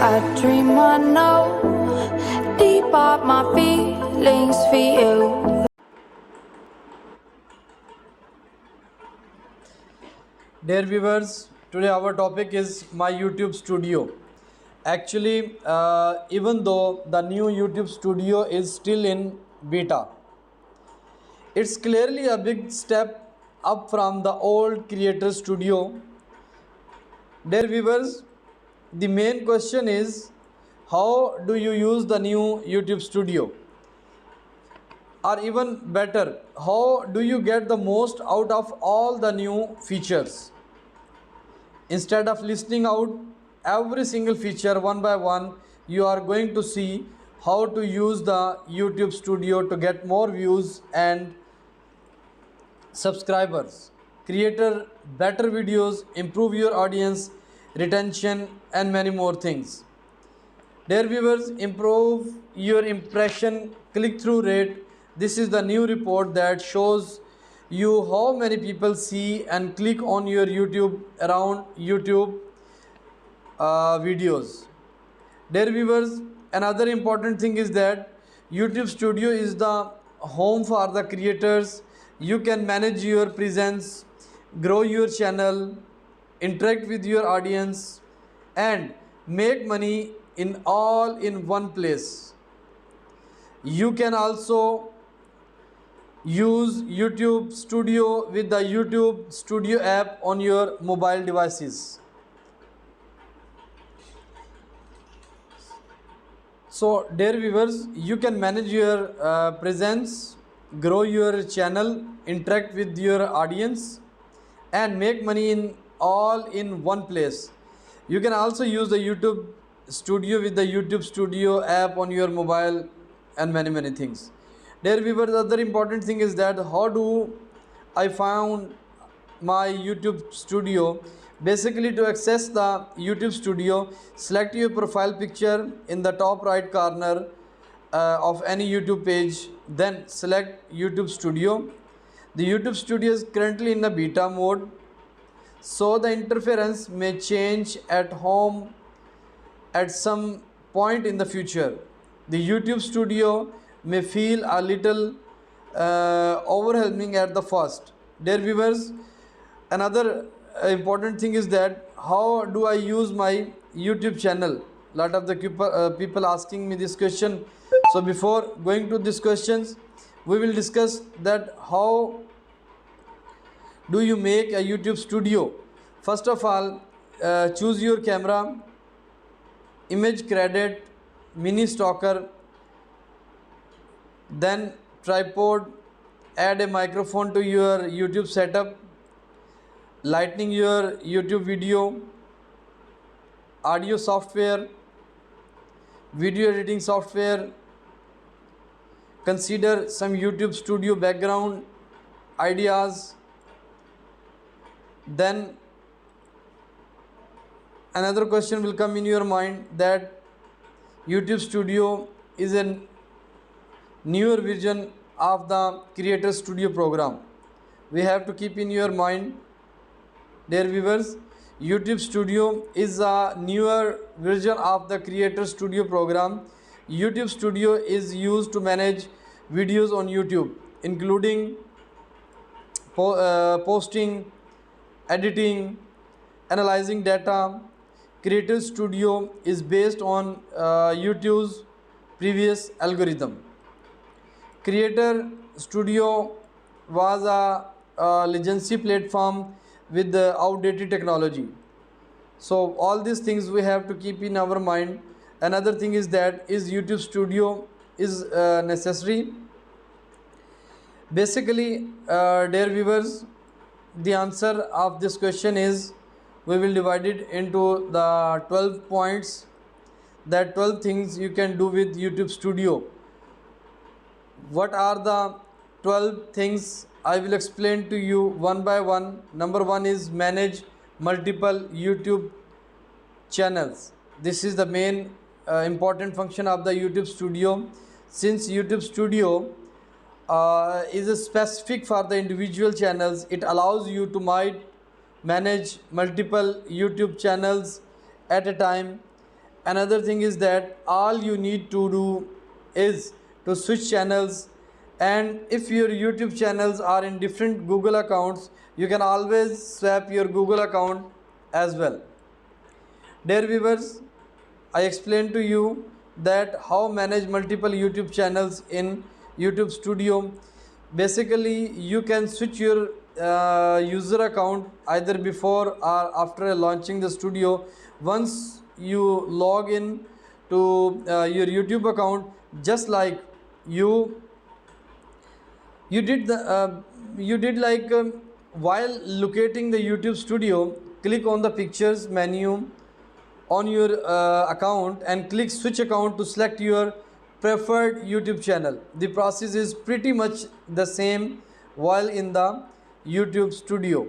I dream I know deep up my feelings for you. Dear viewers, today our topic is my YouTube studio. Actually, even though the new YouTube studio is still in beta, it's clearly a big step up from the old creator studio. Dear viewers, the main question is, how do you use the new YouTube studio? Or even better, how do you get the most out of all the new features? Instead of listing out every single feature one by one, you are going to see how to use the YouTube studio to get more views and subscribers, creator better videos, improve your audience retention, and many more things. Dear viewers, improve your impression click-through rate. This is the new report that shows you how many people see and click on your YouTube videos. Dear viewers, another important thing is that YouTube Studio is the home for the creators. You can manage your presence, grow your channel, interact with your audience, and make money in all in one place. You can also use YouTube Studio with the YouTube Studio app on your mobile devices. So, dear viewers, you can manage your presence, grow your channel, interact with your audience, and make money in all in one place. You can also use the YouTube Studio with the YouTube Studio app on your mobile and many things. Dear viewers, the other important thing is that how do I found my YouTube Studio? Basically, to access the YouTube Studio, select your profile picture in the top right corner of any YouTube page, then select YouTube Studio. The YouTube Studio is currently in the beta mode, so the interference may change at home at some point in the future. The YouTube Studio may feel a little overwhelming at the first. Dear viewers, another important thing is that how do I use my YouTube channel? Lot of the people asking me this question. So before going to these questions, we will discuss that how do you make a YouTube studio. First of all, choose your camera, image credit, mini stalker, then tripod, add a microphone to your YouTube setup, lighting your YouTube video, audio software, video editing software, consider some YouTube studio background ideas. Then another question will come in your mind that YouTube studio is a newer version of the Creator Studio program. We have to keep in your mind, dear viewers, YouTube Studio is a newer version of the Creator Studio program. YouTube Studio is used to manage videos on YouTube, including posting, editing, analyzing data. Creator Studio is based on YouTube's previous algorithm. Creator Studio was a legacy platform with the outdated technology. So all these things we have to keep in our mind. Another thing is that is YouTube Studio is necessary. Basically, dear viewers, the answer of this question is we will divide it into the 12 points, that 12 things you can do with YouTube Studio. What are the 12 things? I will explain to you one by one. Number one is manage multiple YouTube channels. This is the main important function of the YouTube Studio. Since YouTube Studio is specific for the individual channels, it allows you to manage multiple YouTube channels at a time Another thing is that all you need to do is to switch channels, and if your YouTube channels are in different Google accounts, you can always swap your Google account as well. Dear viewers, I explained to you that how manage multiple YouTube channels in YouTube Studio. Basically, you can switch your user account either before or after launching the studio. Once you log in to your YouTube account, just like you you did the you did like while locating the YouTube studio, click on the pictures menu on your account and click switch account to select your preferred YouTube channel. The process is pretty much the same while in the YouTube studio.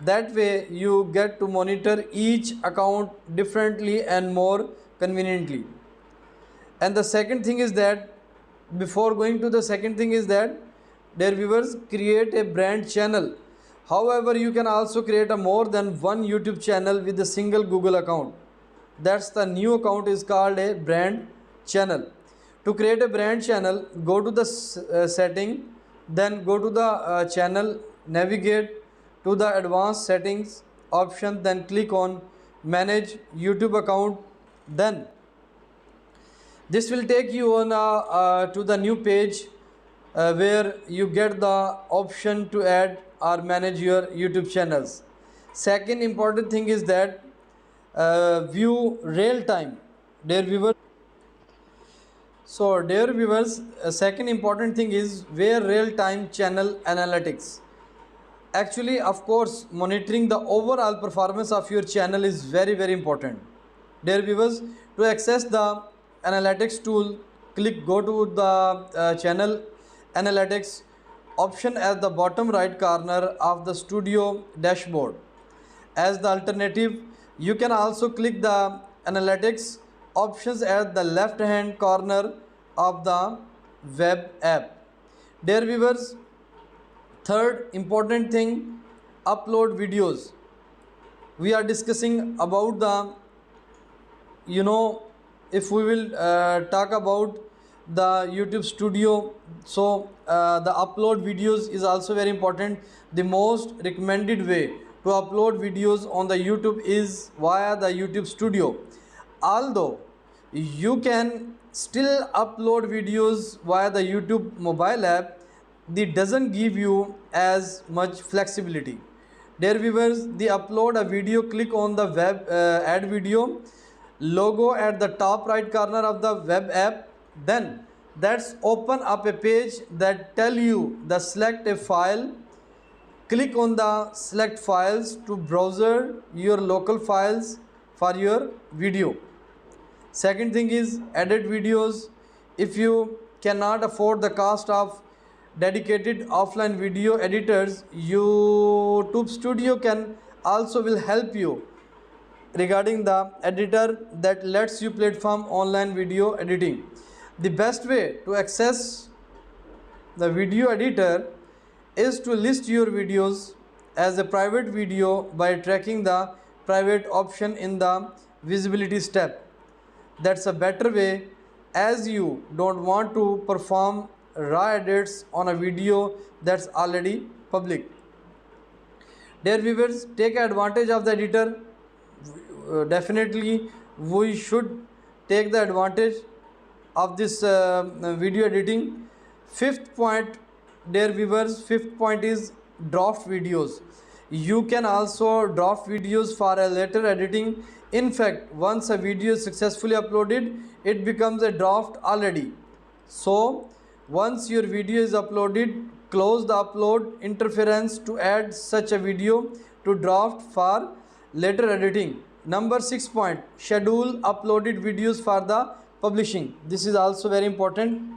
That way you get to monitor each account differently and more conveniently. And the second thing is that, before going to the second thing is that, dear viewers, create a brand channel. However, you can also create a more than one YouTube channel with a single Google account. That's the new account is called a brand channel. To create a brand channel, go to the setting, then go to the channel, navigate to the advanced settings option, then click on manage YouTube account. Then this will take you on to the new page where you get the option to add or manage your YouTube channels. Second important thing is that view real time, dear viewers. So dear viewers, second important thing is where real time channel analytics. Actually, of course, monitoring the overall performance of your channel is very important. Dear viewers, to access the analytics tool, go to the channel analytics option at the bottom right corner of the studio dashboard. As the alternative, you can also click the analytics options at the left hand corner of the web app. Dear viewers, third important thing, upload videos. We are discussing about the, if we will talk about the YouTube studio, so the upload videos is also very important. The most recommended way to upload videos on the YouTube is via the YouTube studio. Although you can still upload videos via the YouTube mobile app, it doesn't give you as much flexibility. Dear viewers, the upload a video, click on the web add video logo at the top right corner of the web app. Then that's open up a page that tell you the select a file. Click on the select files to browser your local files for your video. Second thing is edit videos. If you cannot afford the cost of dedicated offline video editors, YouTube Studio can also will help you regarding the editor that lets you platform online video editing. The best way to access the video editor is to list your videos as a private video by tracking the private option in the visibility step. That's a better way, as you don't want to perform raw edits on a video that's already public. Dear viewers, take advantage of the editor. Definitely we should take the advantage of this video editing. Fifth point, dear viewers, fifth point is draft videos. You can also draft videos for a later editing. In fact, once a video is successfully uploaded, it becomes a draft already. So once your video is uploaded, close the upload interference to add such a video to draft for later editing. Number 6 point, schedule uploaded videos for the publishing. This is also very important.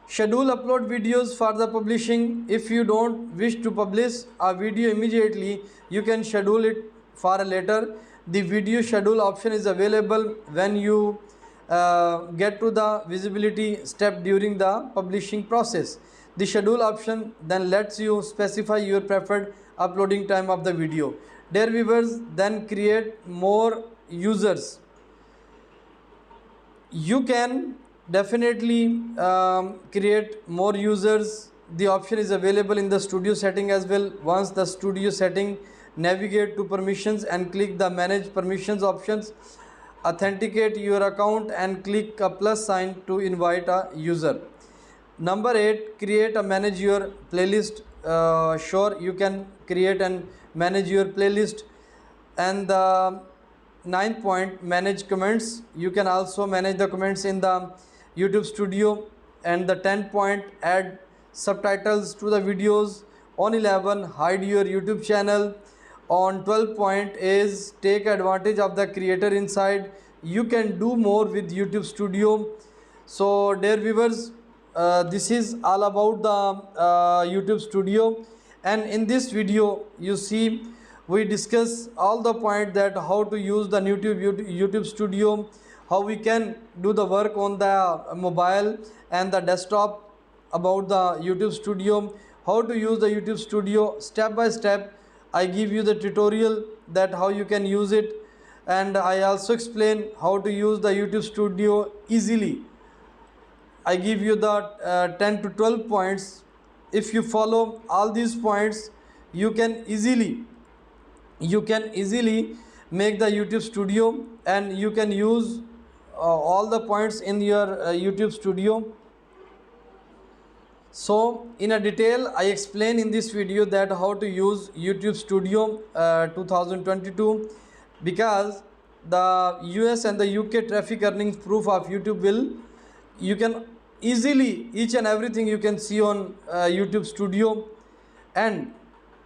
Schedule upload videos for the publishing. If you don't wish to publish a video immediately, you can schedule it for a later. The video schedule option is available when you get to the visibility step during the publishing process. The schedule option then lets you specify your preferred uploading time of the video. Dear viewers, then create more users. You can definitely create more users. The option is available in the studio setting as well. Once the studio setting, navigate to permissions and click the manage permissions options. Authenticate your account and click a plus sign to invite a user. Number 8, create a manage your playlist. Sure, you can create and manage your playlist. And the ninth point, manage comments. You can also manage the comments in the YouTube studio. And the 10th point, add subtitles to the videos. On 11, hide your YouTube channel. On 12 point is take advantage of the creator inside. You can do more with YouTube studio. So dear viewers, this is all about the YouTube studio, and in this video you see we discuss all the point that how to use the YouTube studio, how we can do the work on the mobile and the desktop, about the YouTube studio, how to use the YouTube studio step by step. I give you the tutorial that how you can use it, and I also explain how to use the YouTube studio easily. I give you the 10 to 12 points. If you follow all these points, you can easily make the YouTube studio, and you can use all the points in your YouTube studio. So in a detail I explain in this video that how to use YouTube studio 2022, because the US and the UK traffic earnings proof of YouTube will, you can easily each and everything you can see on YouTube studio, and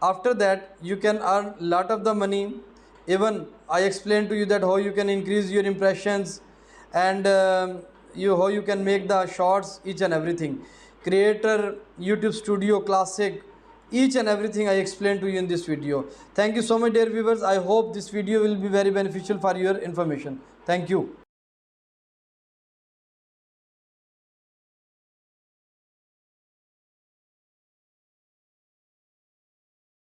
after that you can earn lot of the money. Even I explained to you that how you can increase your impressions, and how you can make the shorts, each and everything, creator, YouTube studio classic, each and everything I explained to you in this video. Thank you so much dear viewers. I hope this video will be very beneficial for your information. Thank you.